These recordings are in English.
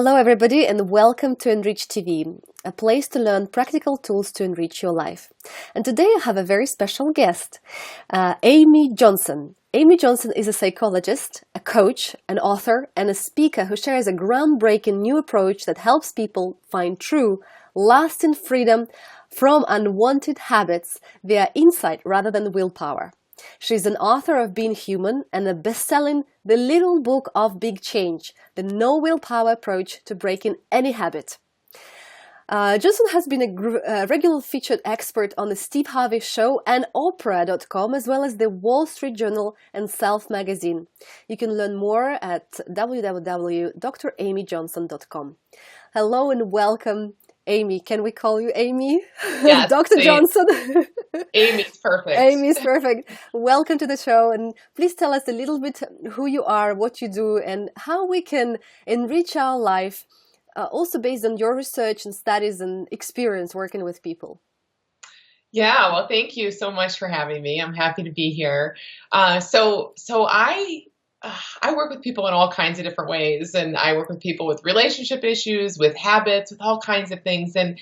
Hello, everybody, and welcome to Enrich TV, a place to learn practical tools to enrich your life. And today I have a very special guest, Amy Johnson. Amy Johnson is a psychologist, a coach, an author, and a speaker who shares a groundbreaking new approach that helps people find true, lasting freedom from unwanted habits via insight rather than willpower. She's an author of Being Human and a best-selling The Little Book of Big Change, the no willpower approach to breaking any habit. Johnson has been a regular featured expert on the Steve Harvey Show and Oprah.com, as well as the Wall Street Journal and Self magazine. You can learn more at www.dramyjohnson.com. Hello and welcome, Amy. Can we call you Amy? Yes, Dr. Johnson. Amy's perfect. Amy's perfect. Welcome to the show, and please tell us a little bit who you are, what you do, and how we can enrich our life, also based on your research and studies and experience working with people. Yeah, well, thank you so much for having me. I'm happy to be here. So I work with people in all kinds of different ways, and I work with people with relationship issues, with habits, with all kinds of things. And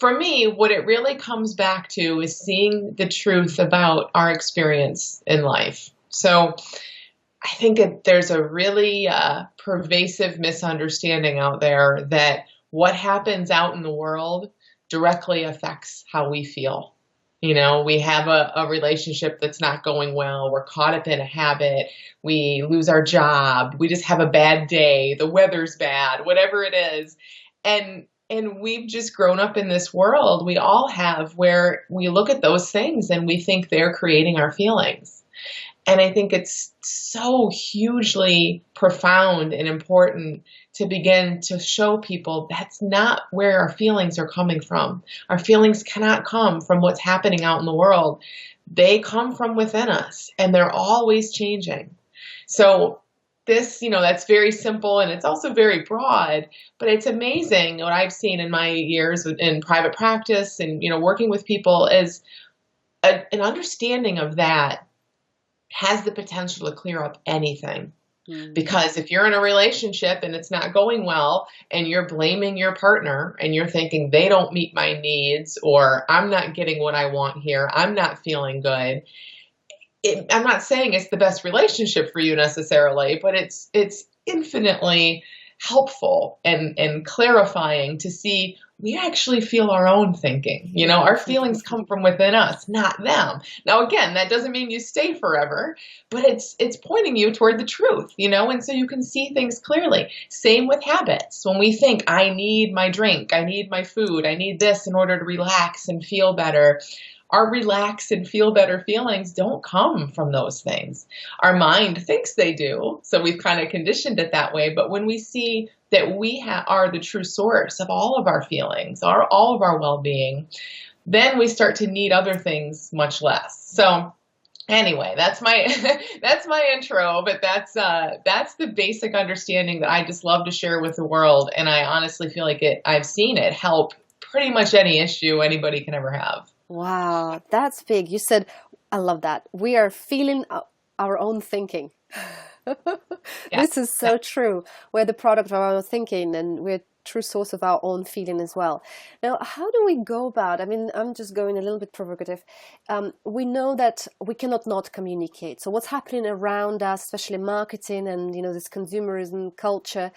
for me, what it really comes back to is seeing the truth about our experience in life. So I think there's a really pervasive misunderstanding out there that what happens out in the world directly affects how we feel. You know, we have a relationship that's not going well. We're caught up in a habit. We lose our job. We just have a bad day. The weather's bad, whatever it is. And we've just grown up in this world, we all have, where we look at those things and we think they're creating our feelings. And I think it's so hugely profound and important to begin to show people that's not where our feelings are coming from. Our feelings cannot come from what's happening out in the world. They come from within us, and they're always changing. So this, that's very simple, and it's also very broad, but it's amazing what I've seen in my years in private practice and, working with people is an understanding of that has the potential to clear up anything. Because if you're in a relationship and it's not going well and you're blaming your partner and you're thinking they don't meet my needs or I'm not getting what I want here, I'm not feeling good. I'm not saying it's the best relationship for you necessarily, but it's infinitely helpful and clarifying to see we actually feel our own thinking. Our feelings come from within us, not them. Now, again, that doesn't mean you stay forever, but it's pointing you toward the truth, and so you can see things clearly. Same with habits. When we think, I need my drink, I need my food, I need this in order to relax and feel better, our relax and feel better feelings don't come from those things. Our mind thinks they do, so we've kind of conditioned it that way. But when we see that we are the true source of all of our feelings, all of our well-being, then we start to need other things much less. So anyway, that's my that's my intro, but that's the basic understanding that I just love to share with the world, and I honestly feel like I've seen it help pretty much any issue anybody can ever have. Wow, that's big. You said, I love that. We are feeling our own thinking. This is so true. We're the product of our own thinking, and we're true source of our own feeling as well. Now, how do we go about, I'm just going a little bit provocative. We know that we cannot not communicate. So what's happening around us, especially marketing and, this consumerism culture,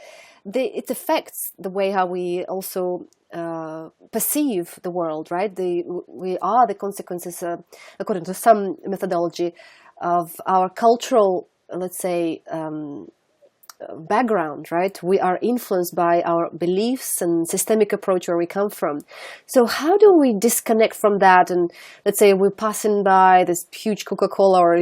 it affects the way how we also perceive the world, right? We are the consequences, according to some methodology, of our cultural, let's say, background, right? We are influenced by our beliefs and systemic approach where we come from. So how do we disconnect from that? And let's say we're passing by this huge Coca-Cola or,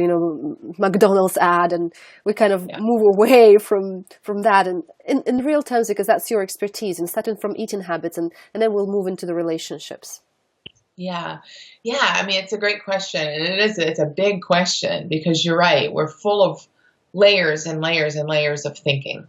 McDonald's ad, and we kind of move away from that and in real terms, because that's your expertise, and starting from eating habits, and then we'll move into the relationships. Yeah. It's a great question. And it's a big question, because you're right. We're full of layers and layers and layers of thinking.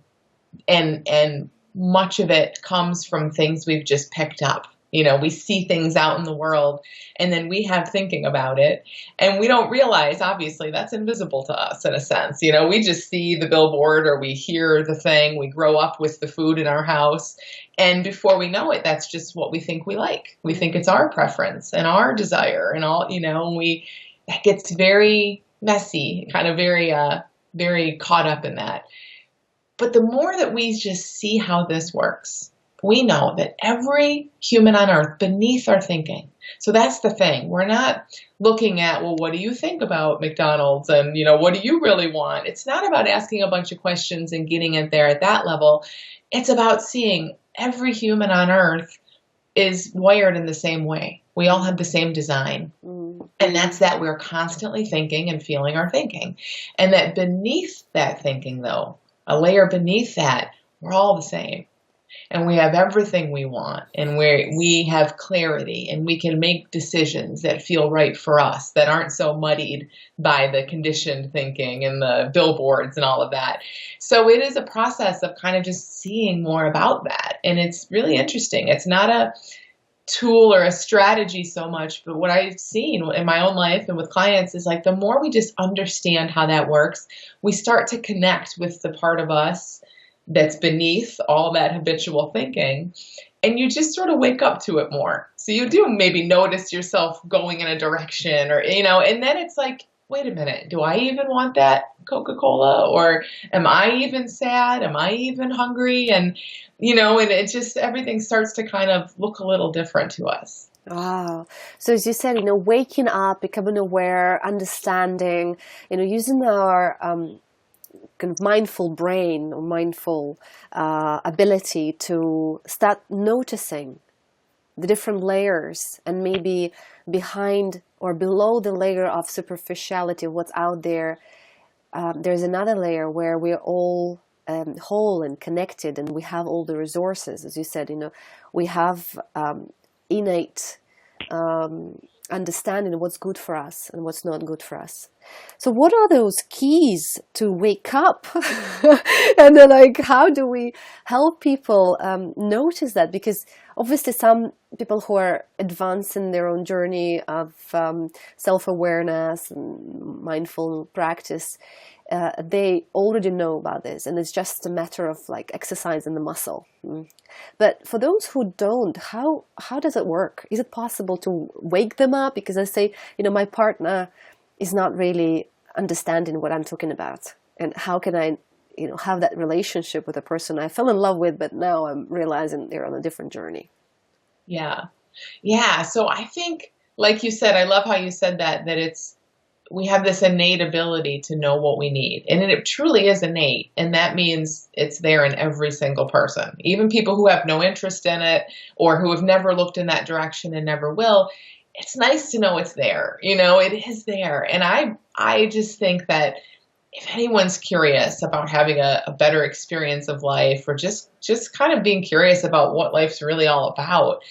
And much of it comes from things we've just picked up We see things out in the world, and then we have thinking about it, and we don't realize, obviously, that's invisible to us in a sense. We just see the billboard or we hear the thing. We grow up with the food in our house, and before we know it, that's just what we think we like. We think it's our preference and our desire, and all, that gets very messy, kind of very caught up in that. But the more that we just see how this works, we know that every human on earth beneath our thinking. So that's the thing. We're not looking at, well, what do you think about McDonald's? And, what do you really want? It's not about asking a bunch of questions and getting it there at that level. It's about seeing every human on earth is wired in the same way. We all have the same design. And that's that we're constantly thinking and feeling our thinking. And that beneath that thinking, though, a layer beneath that, we're all the same. And we have everything we want, and we have clarity, and we can make decisions that feel right for us, that aren't so muddied by the conditioned thinking and the billboards and all of that. So it is a process of kind of just seeing more about that. And it's really interesting. It's not a tool or a strategy so much, but what I've seen in my own life and with clients is like the more we just understand how that works, we start to connect with the part of us that's beneath all that habitual thinking, and you just sort of wake up to it more. So you do maybe notice yourself going in a direction, or, and then it's like, wait a minute, do I even want that Coca-Cola? Or am I even sad? Am I even hungry? And, and it just, everything starts to kind of look a little different to us. Wow. So as you said, waking up, becoming aware, understanding, using our kind of mindful brain or mindful ability to start noticing the different layers, and maybe behind or below the layer of superficiality of what's out there, there's another layer where we're all whole and connected, and we have all the resources. As you said, we have innate understanding of what's good for us and what's not good for us. So what are those keys to wake up? And then how do we help people notice that? Because obviously some people who are advanced in their own journey of self-awareness and mindful practice, they already know about this, and it's just a matter of exercising the muscle. But for those who don't, how does it work? Is it possible to wake them up? Because I say, my partner is not really understanding what I'm talking about, and how can I have that relationship with a person I fell in love with, but now I'm realizing they're on a different journey? Yeah. So I think, like you said, I love how you said that we have this innate ability to know what we need. And it truly is innate. And that means it's there in every single person. Even people who have no interest in it, or who have never looked in that direction and never will, it's nice to know it's there. It is there. And I just think that if anyone's curious about having a better experience of life, or just kind of being curious about what life's really all about,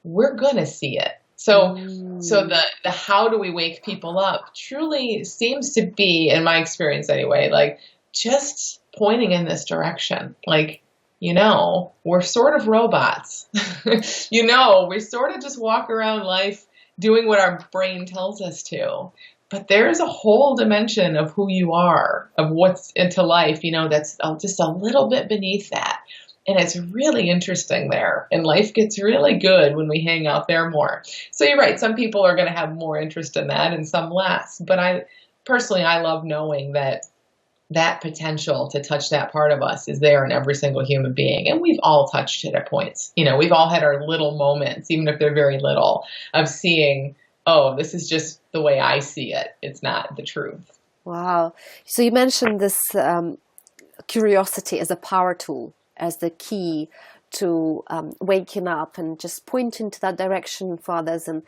we're going to see it. So the how do we wake people up truly seems to be, in my experience anyway, just pointing in this direction. We're sort of robots. We sort of just walk around life doing what our brain tells us to. But there's a whole dimension of who you are, of what's into life, that's just a little bit beneath that. And it's really interesting there. And life gets really good when we hang out there more. So you're right. Some people are going to have more interest in that and some less. But I love knowing that potential to touch that part of us is there in every single human being. And we've all touched it at points. We've all had our little moments, even if they're very little, of seeing, oh, this is just the way I see it. It's not the truth. Wow. So you mentioned this curiosity as a power tool, as the key to waking up and just pointing to that direction for others, and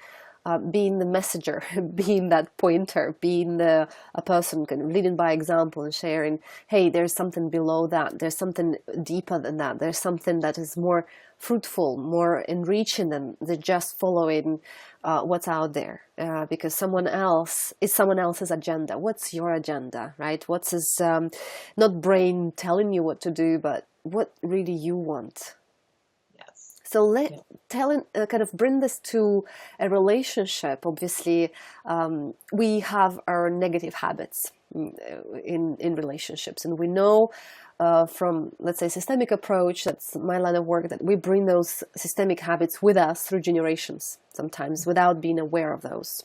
being the messenger, being that pointer, being a person kind of leading by example and sharing, hey, there's something below that, there's something deeper than that, there's something that is more fruitful, more enriching than just following what's out there, because someone else is someone else's agenda. What's your agenda, right? What's his not brain telling you what to do, but what really you want. Yes. So Yeah. kind of bring this to a relationship. Obviously, we have our negative habits in relationships, and we know from, let's say, systemic approach, that's my line of work, that we bring those systemic habits with us through generations, sometimes without being aware of those.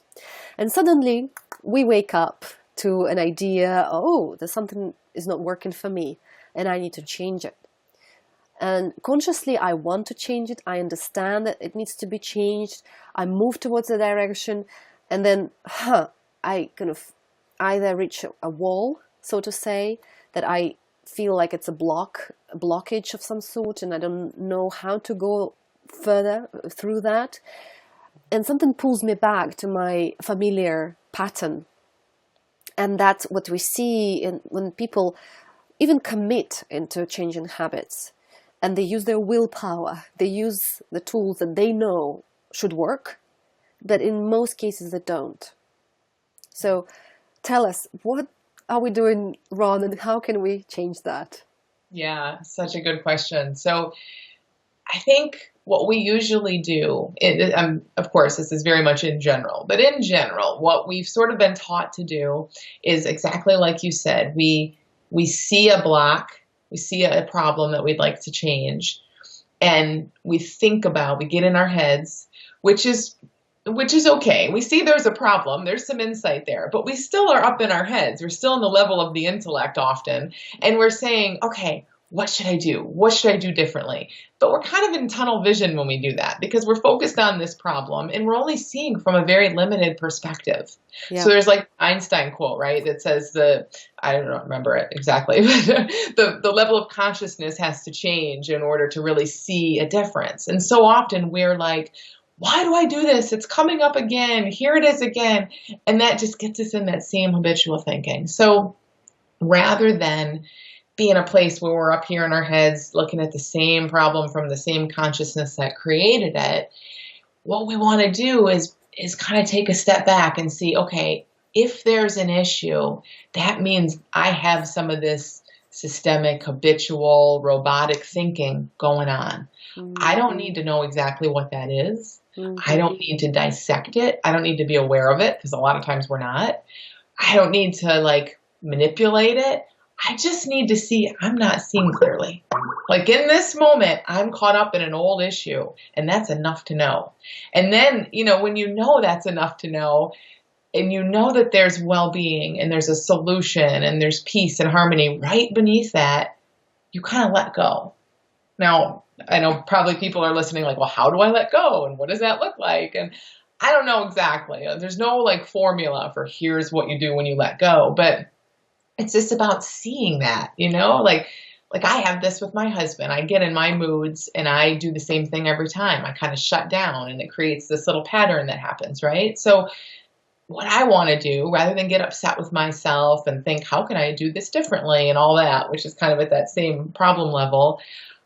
And suddenly we wake up to an idea, oh, there's something is not working for me, and I need to change it. And consciously, I want to change it. I understand that it needs to be changed. I move towards the direction, and then, I kind of either reach a wall, so to say, that I feel like it's a blockage of some sort, and I don't know how to go further through that. And something pulls me back to my familiar pattern. And that's what we see when people even commit into changing habits, and they use their willpower, they use the tools that they know should work, but in most cases they don't. So tell us, what are we doing wrong and how can we change that? Yeah, such a good question. So I think what we usually do, of course, this is very much in general, but in general, what we've sort of been taught to do is exactly like you said. We see a block, we see a problem that we'd like to change, and we get in our heads, which is okay. We see there's a problem, there's some insight there, but we still are up in our heads. We're still in the level of the intellect often, and we're saying, okay, what should I do? What should I do differently? But we're kind of in tunnel vision when we do that because we're focused on this problem and we're only seeing from a very limited perspective. Yeah. So there's like Einstein quote, right? That says I don't remember it exactly, but the level of consciousness has to change in order to really see a difference. And so often we're like, why do I do this? It's coming up again. Here it is again. And that just gets us in that same habitual thinking. So rather than be in a place where we're up here in our heads looking at the same problem from the same consciousness that created it, what we want to do is kind of take a step back and see, okay, if there's an issue, that means I have some of this systemic, habitual, robotic thinking going on. Mm-hmm. I don't need to know exactly what that is. Mm-hmm. I don't need to dissect it. I don't need to be aware of it because a lot of times we're not. I don't need to like manipulate it. I just need to see I'm not seeing clearly. Like in this moment, I'm caught up in an old issue, and that's enough to know. And then, when you know that's enough to know, and you know that there's well-being and there's a solution and there's peace and harmony right beneath that, you kind of let go. Now, I know probably people are listening like, well, how do I let go? And what does that look like? And I don't know exactly. There's no like formula for here's what you do when you let go, but it's just about seeing that, like I have this with my husband. I get in my moods and I do the same thing every time. I kind of shut down and it creates this little pattern that happens, right? So what I want to do, rather than get upset with myself and think, how can I do this differently and all that, which is kind of at that same problem level,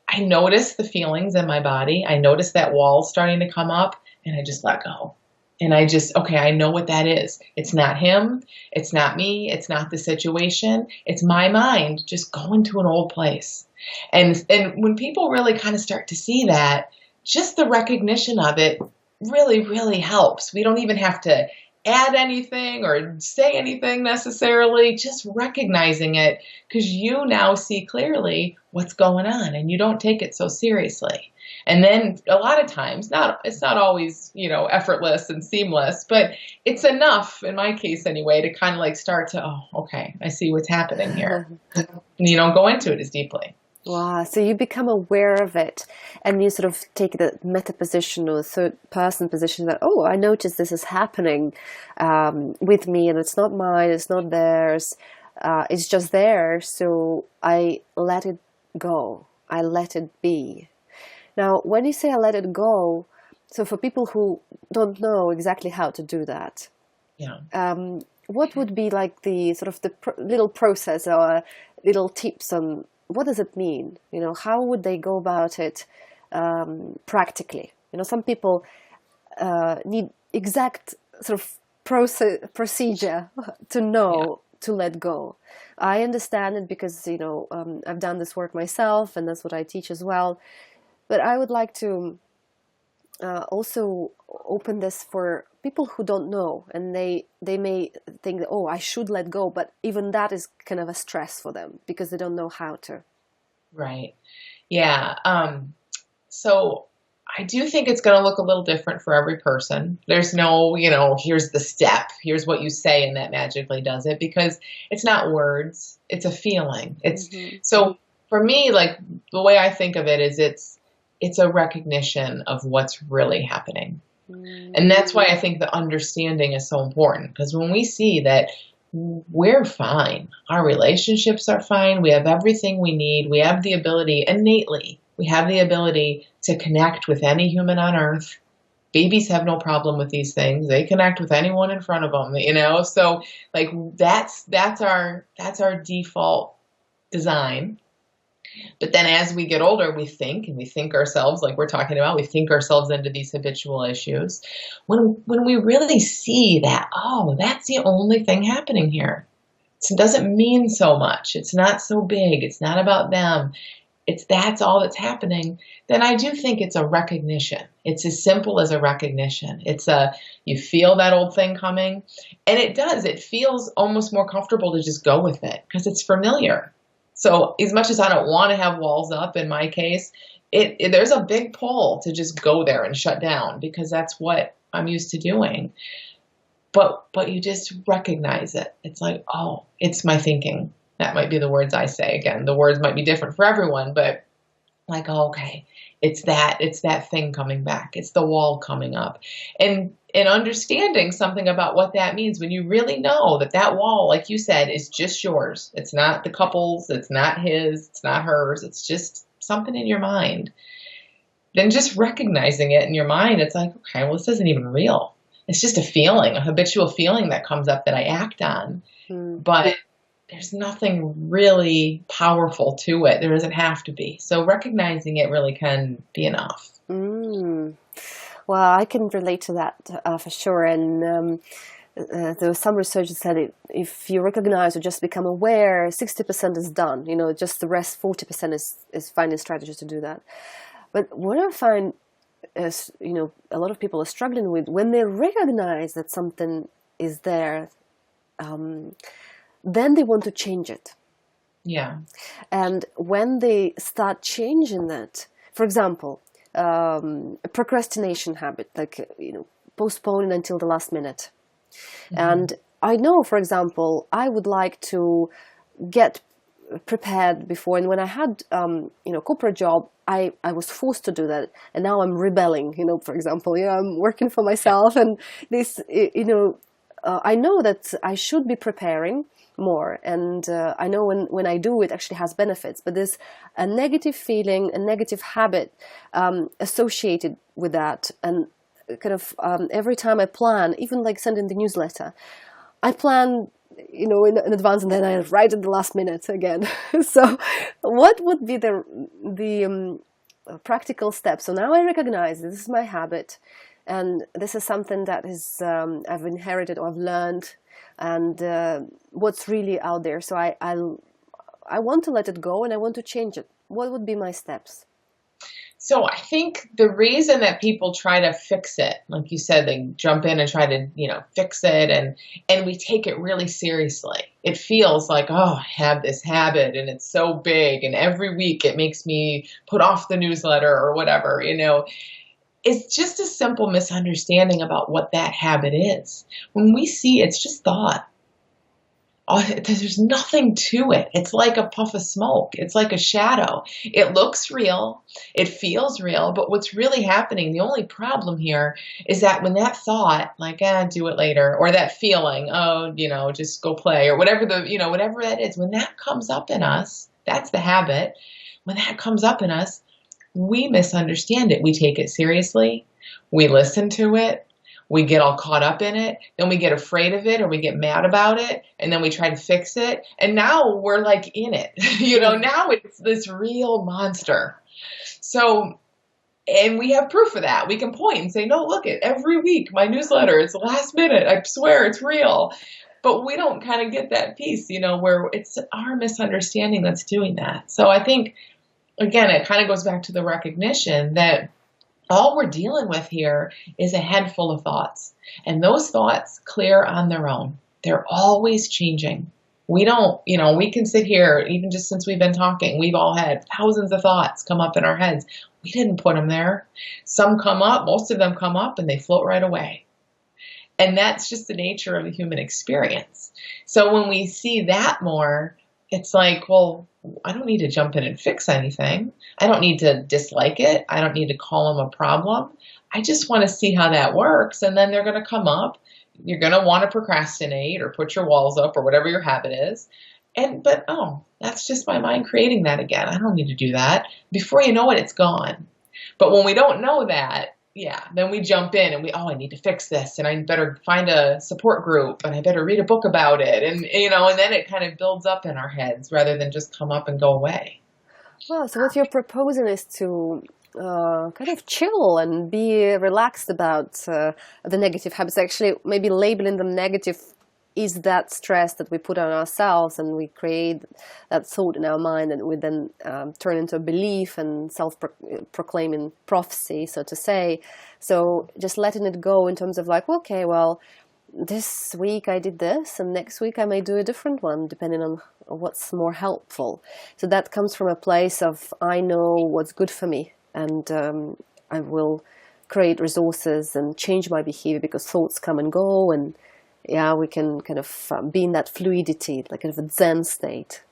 I notice the feelings in my body. I notice that wall starting to come up and I just let go. And okay, I know what that is. It's not him. It's not me. It's not the situation. It's my mind just going to an old place. And when people really kind of start to see that, just the recognition of it really, really helps. We don't even have to add anything or say anything necessarily, just recognizing it because you now see clearly what's going on and you don't take it so seriously. And then a lot of times, it's not always, effortless and seamless, but it's enough, in my case anyway, to kind of like start to, oh, okay, I see what's happening here. And you don't go into it as deeply. Wow. So you become aware of it and you sort of take the meta position or third person position that, oh, I notice this is happening with me and it's not mine, it's not theirs, it's just there. So I let it go. I let it be. Now, when you say I let it go, so for people who don't know exactly how to do that, what would be like the sort of the little process or little tips on what does it mean? How would they go about it practically? Some people need exact sort of procedure to know to let go. I understand it because, I've done this work myself and that's what I teach as well. But I would like to also open this for people who don't know, and they may think that, oh, I should let go, but even that is kind of a stress for them because they don't know how to. Right. Yeah. So I do think it's going to look a little different for every person. There's no, here's the step, here's what you say, and that magically does it, because it's not words, it's a feeling. It's Mm-hmm. so for me, like the way I think of it is it's a recognition of what's really happening. And that's why I think the understanding is so important, because when we see that we're fine, our relationships are fine, we have everything we need, we have the ability innately, we have the ability to connect with any human on earth. Babies have no problem with these things. They connect with anyone in front of them, so like that's our default design. But then as we get older, we think ourselves, like we're talking about, we think ourselves into these habitual issues. When we really see that, oh, that's the only thing happening here. It doesn't mean so much. It's not so big. It's not about them. That's all that's happening. Then I do think it's a recognition. It's as simple as a recognition. You feel that old thing coming, and it does. It feels almost more comfortable to just go with it because it's familiar. So as much as I don't want to have walls up in my case, there's a big pull to just go there and shut down because that's what I'm used to doing. But you just recognize it. It's like, oh, it's my thinking. That might be the words I say. Again, the words might be different for everyone, but like, oh, okay, it's that thing coming back. It's the wall coming up. And understanding something about what that means, when you really know that wall, like you said, is just yours. It's not the couple's, it's not his, it's not hers. It's just something in your mind. Then just recognizing it in your mind, it's like, okay, well, this isn't even real. It's just a feeling, a habitual feeling that comes up that I act on. But there's nothing really powerful to it. There doesn't have to be. So recognizing it really can be enough. Well, I can relate to that for sure. And there was some research that said if you recognize or just become aware, 60% is done. Just the rest, 40% is finding strategies to do that. But what I find is, a lot of people are struggling with when they recognize that something is there, then they want to change it. Yeah. And when they start changing that, for example, a procrastination habit, like, postponing until the last minute. Mm-hmm. And I know, for example, I would like to get prepared before, and when I had, corporate job, I was forced to do that, and now I'm rebelling, for example, I'm working for myself, and this, I know that I should be preparing more, and I know when I do, it actually has benefits, but there's a negative feeling, a negative habit associated with that, and kind of every time I plan, even like sending the newsletter, I plan in advance, and then I write at the last minute again. So what would be the practical steps? So now I recognize this is my habit, and this is something that is I've inherited or I've learned, and what's really out there. So I want to let it go, and I want to change it. What would be my steps? So I think the reason that people try to fix it, like you said, they jump in and try to, fix it, and we take it really seriously. It feels like, oh, I have this habit and it's so big, and every week it makes me put off the newsletter or whatever, It's just a simple misunderstanding about what that habit is. When we see it's just thought. Oh, there's nothing to it. It's like a puff of smoke. It's like a shadow. It looks real. It feels real. But what's really happening, the only problem here is that when that thought, like, do it later, or that feeling, oh, just go play, or whatever whatever that is, when that comes up in us, that's the habit. When that comes up in us, we misunderstand it. We take it seriously. We listen to it. We get all caught up in it, then we get afraid of it, or we get mad about it, and then we try to fix it. And now we're like in it, now it's this real monster. So, and we have proof of that. We can point and say, no, look it, every week, my newsletter, it's the last minute. I swear it's real. But we don't kind of get that piece, where it's our misunderstanding that's doing that. So I think, again, it kind of goes back to the recognition that All we're dealing with here is a head full of thoughts. And those thoughts clear on their own. They're always changing. We don't, we can sit here, even just since we've been talking, we've all had thousands of thoughts come up in our heads. We didn't put them there. Some come up, most of them come up, and they float right away. And that's just the nature of the human experience. So when we see that more, it's like, well, I don't need to jump in and fix anything. I don't need to dislike it. I don't need to call them a problem. I just want to see how that works. And then they're going to come up. You're going to want to procrastinate or put your walls up or whatever your habit is. But that's just my mind creating that again. I don't need to do that. Before you know it, it's gone. But when we don't know that, then we jump in and I need to fix this, and I better find a support group, and I better read a book about it. And then it kind of builds up in our heads rather than just come up and go away. Wow, so what you're proposing is to kind of chill and be relaxed about the negative habits. Actually, maybe labeling them negative is that stress that we put on ourselves, and we create that thought in our mind, and we then turn into a belief and self-proclaiming prophecy, so to say. So just letting it go in terms of like, okay, well, this week I did this, and next week I may do a different one, depending on what's more helpful. So that comes from a place of, I know what's good for me, and I will create resources and change my behavior because thoughts come and go, and we can kind of be in that fluidity, like kind of a Zen state.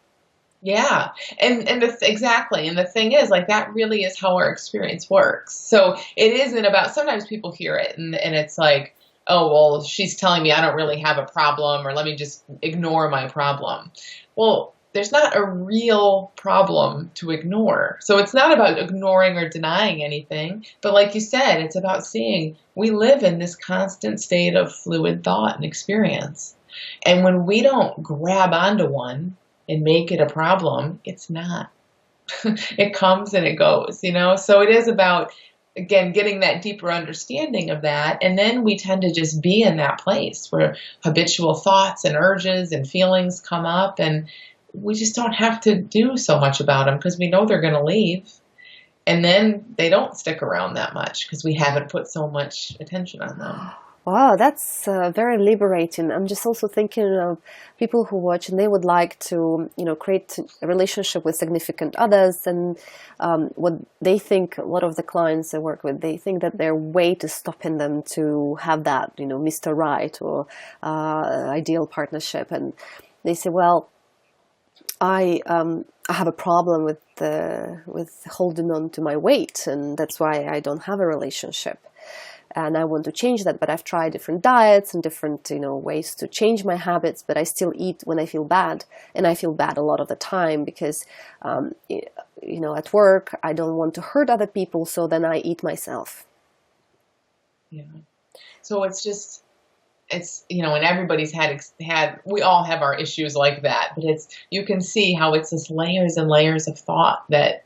Yeah, exactly. And the thing is, like, that really is how our experience works. So it isn't about, sometimes people hear it and it's like, oh, well, she's telling me I don't really have a problem, or let me just ignore my problem. Well, there's not a real problem to ignore. So it's not about ignoring or denying anything. But like you said, it's about seeing we live in this constant state of fluid thought and experience. And when we don't grab onto one and make it a problem, it's not. It comes and it goes, So it is about, again, getting that deeper understanding of that. And then we tend to just be in that place where habitual thoughts and urges and feelings come up, and we just don't have to do so much about them because we know they're going to leave. And then they don't stick around that much because we haven't put so much attention on them. Wow, that's very liberating. I'm just also thinking of people who watch and they would like to, create a relationship with significant others, and what they think, a lot of the clients I work with, they think that their weight is stopping them to have that, Mr. Right or ideal partnership. And they say, well, I have a problem with holding on to my weight, and that's why I don't have a relationship. And I want to change that, but I've tried different diets and different, ways to change my habits, but I still eat when I feel bad. And I feel bad a lot of the time because, at work, I don't want to hurt other people, so then I eat myself. Yeah. So and everybody's had, we all have our issues like that, but you can see how it's just layers and layers of thought that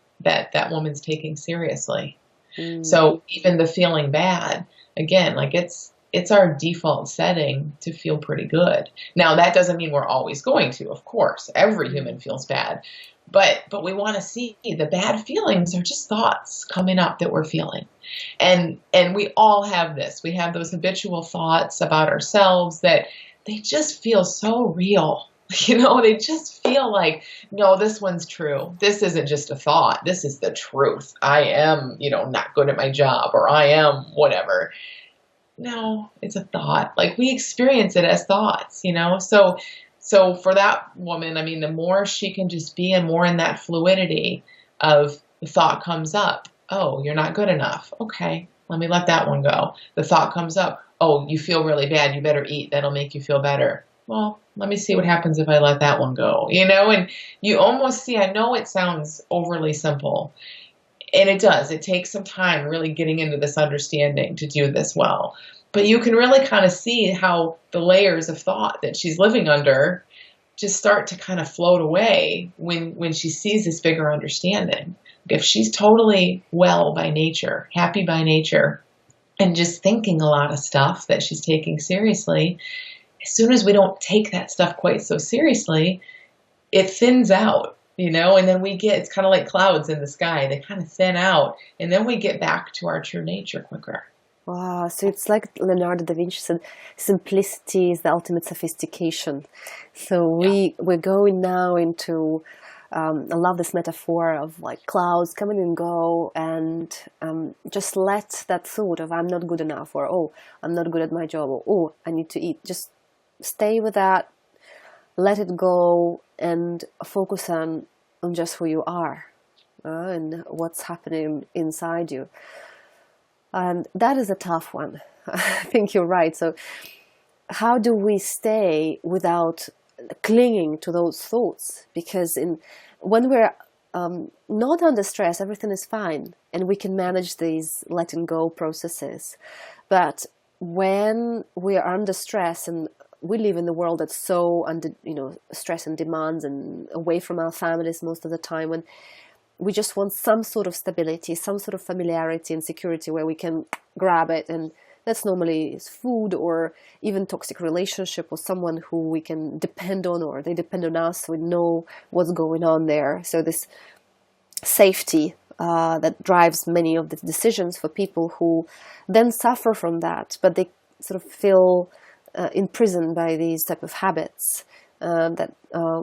woman's taking seriously. Mm. So even the feeling bad, again, like it's our default setting to feel pretty good. Now that doesn't mean we're always going to, of course, every human feels bad, but we want to see the bad feelings are just thoughts coming up that we're feeling. And we all have this. We have those habitual thoughts about ourselves that they just feel so real. They just feel like, no, this one's true. This isn't just a thought. This is the truth. I am, not good at my job, or I am whatever. No, it's a thought. Like, we experience it as thoughts, So for that woman, I mean, the more she can just be more in that fluidity of the thought comes up. Oh, you're not good enough. Okay, let me let that one go. The thought comes up. Oh, you feel really bad. You better eat. That'll make you feel better. Well, let me see what happens if I let that one go, and you almost see, I know it sounds overly simple, and it does. It takes some time really getting into this understanding to do this well. But you can really kind of see how the layers of thought that she's living under just start to kind of float away when she sees this bigger understanding. If she's totally well by nature, happy by nature, and just thinking a lot of stuff that she's taking seriously, as soon as we don't take that stuff quite so seriously, it thins out. and then it's kind of like clouds in the sky. They kind of thin out, and then we get back to our true nature quicker. Wow, so it's like Leonardo da Vinci said, simplicity is the ultimate sophistication. So Yeah. we're going now into, I love this metaphor of like clouds coming and go, and just let that thought of I'm not good enough, or oh, I'm not good at my job, or oh, I need to eat. Just stay with that, let it go, and focus on just who you are, and what's happening inside you. And that is a tough one. I think you're right. So how do we stay without clinging to those thoughts? Because when we're not under stress, everything is fine, and we can manage these letting go processes. But when we are under stress, and we live in the world that's so under, stress and demands, and away from our families most of the time, when we just want some sort of stability, some sort of familiarity and security where we can grab it. And that's normally food, or even toxic relationship with someone who we can depend on, or they depend on us. We know what's going on there. So this safety that drives many of the decisions for people who then suffer from that, but they sort of feel imprisoned by these type of habits that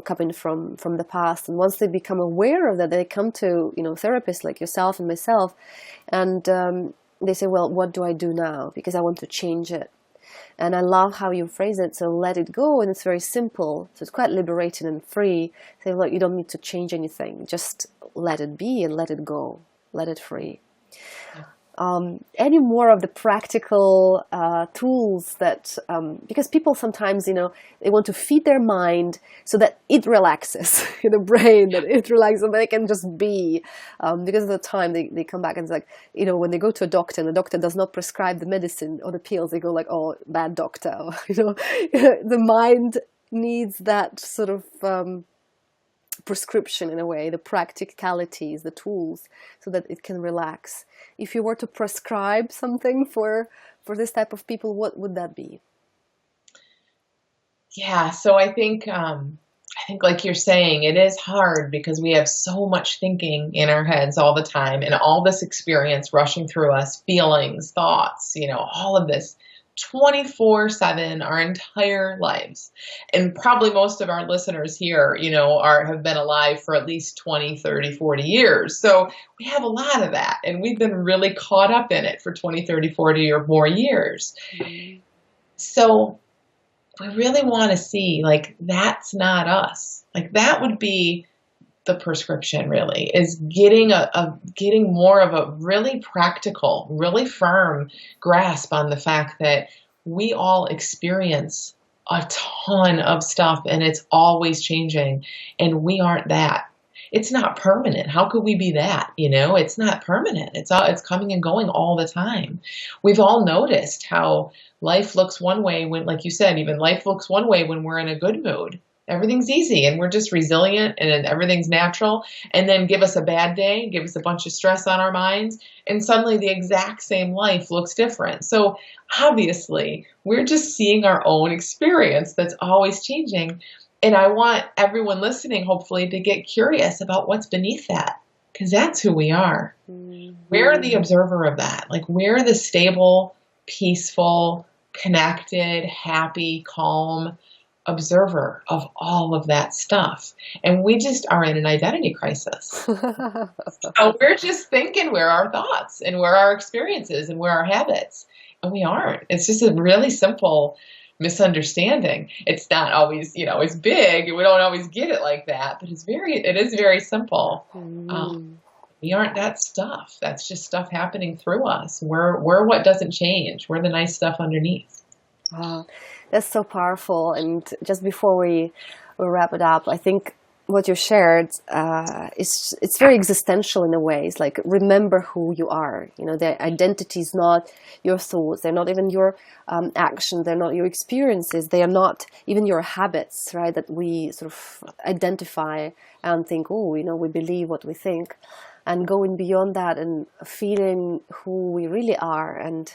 coming from the past. And once they become aware of that, they come to therapists like yourself and myself, and they say, well, what do I do now? Because I want to change it. And I love how you phrase it. So let it go, and it's very simple. So it's quite liberating and free. Say, look, you don't need to change anything. Just let it be and let it go. Let it free. Any more of the practical tools that, because people sometimes, they want to feed their mind so that it relaxes, the brain, that it relaxes, and they can just be. Because of the time they come back and it's like, when they go to a doctor and the doctor does not prescribe the medicine or the pills, they go like, oh, bad doctor. The mind needs that sort of prescription in a way, the practicalities, the tools, so that it can relax. If you were to prescribe something for this type of people, what would that be? Yeah, so I think like you're saying, it is hard because we have so much thinking in our heads all the time, and all this experience rushing through us, feelings, thoughts, all of this 24/7 our entire lives. And probably most of our listeners here, have been alive for at least 20, 30, 40 years. So we have a lot of that, and we've been really caught up in it for 20, 30, 40 or more years. Mm-hmm. So we really want to see, like, that's not us. Like, that would be the prescription, really, is getting getting more of a really practical, really firm grasp on the fact that we all experience a ton of stuff, and it's always changing, and we aren't that. It's not permanent. How could we be that? It's not permanent. It's coming and going all the time. We've all noticed how life looks one way when, like you said, even life looks one way when we're in a good mood. Everything's easy and we're just resilient and everything's natural. And then give us a bad day, give us a bunch of stress on our minds, and suddenly the exact same life looks different. So obviously, we're just seeing our own experience that's always changing. And I want everyone listening, hopefully, to get curious about what's beneath that, because that's who we are. Mm-hmm. We're the observer of that. Like, we're the stable, peaceful, connected, happy, calm observer of all of that stuff. And we just are in an identity crisis. So we're just thinking we're our thoughts and we're our experiences and we're our habits. And we aren't. It's just a really simple misunderstanding. It's not always, it's big. We don't always get it like that, but it is very simple. We aren't that stuff. That's just stuff happening through us. We're what doesn't change. We're the nice stuff underneath. Wow, that's so powerful. And just before we wrap it up, I think what you shared it's very existential in a way. It's like, remember who you are. The identity is not your thoughts. They're not even your actions. They're not your experiences. They are not even your habits, right? That we sort of identify and think, oh, we believe what we think. And going beyond that and feeling who we really are, and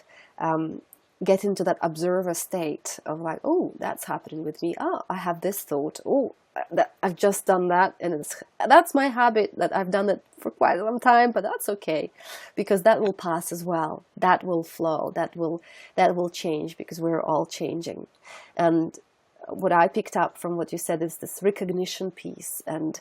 get into that observer state of like, oh, that's happening with me. Oh, I have this thought. Oh, that I've just done that, and that's my habit, that I've done it for quite a long time, but that's okay, because that will pass as well. That will flow. That will change, because we're all changing. And what I picked up from what you said is this recognition piece, and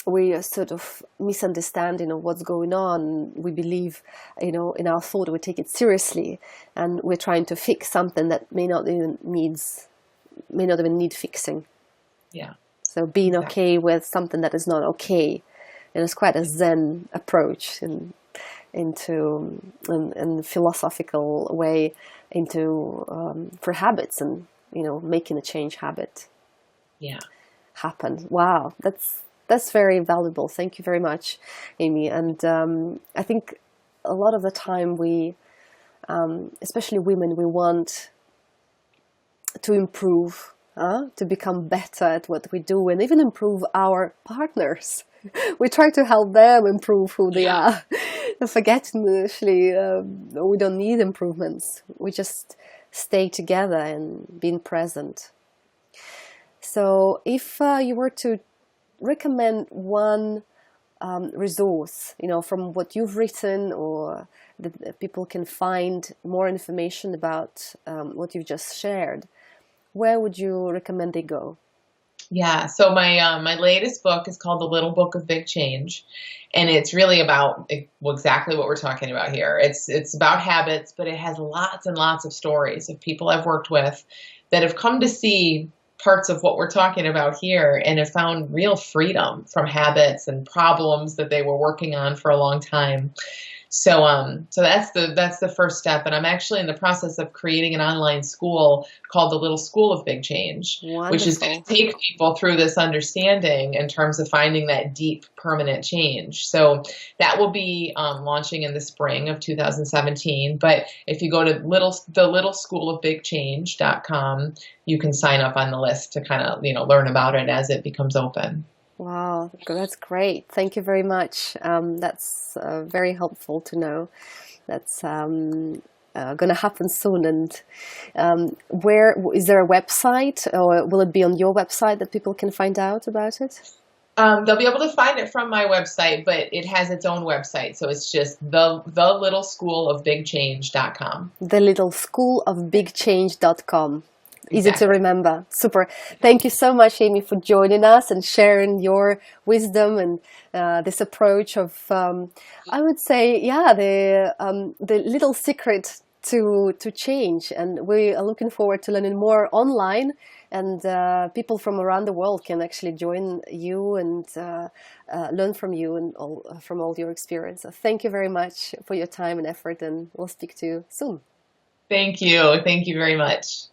we are sort of misunderstanding of what's going on. We believe, in our thought, we take it seriously, and we're trying to fix something that may not even need fixing. Yeah. So being Exactly. okay with something that is not okay, and it's quite a Zen approach in philosophical way into for habits, and making a change habit Yeah. happen. Wow, that's very valuable. Thank you very much, Amy. And I think a lot of the time we, especially women, we want to improve, to become better at what we do, and even improve our partners. We try to help them improve who they Yeah. are, forgetting actually we don't need improvements. We just stay together and being present. So, if you were to recommend one resource, from what you've written, or that people can find more information about what you've just shared, where would you recommend they go? Yeah. So my latest book is called The Little Book of Big Change, and it's really about exactly what we're talking about here. It's about habits, but it has lots and lots of stories of people I've worked with that have come to see parts of what we're talking about here and have found real freedom from habits and problems that they were working on for a long time. So that's the first step, and I'm actually in the process of creating an online school called the Little School of Big Change, which is going Wonderful. to take people through this understanding in terms of finding that deep, permanent change. So that will be launching in the spring of 2017. But if you go to the Little School of Big Change.com, you can sign up on the list to kind of learn about it as it becomes open. Wow, that's great. Thank you very much. That's very helpful to know. That's going to happen soon. And where is there a website, or will it be on your website that people can find out about it? They'll be able to find it from my website, but it has its own website. So it's just the Little School of Big Change.com. The little school of bigchange.com. Easy to Exactly. remember. Super. Thank you so much, Amy, for joining us and sharing your wisdom and this approach of, I would say, yeah, the little secret to change. And we are looking forward to learning more online. And people from around the world can actually join you and learn from you and from all your experience. So thank you very much for your time and effort, and we'll speak to you soon. Thank you. Thank you very much.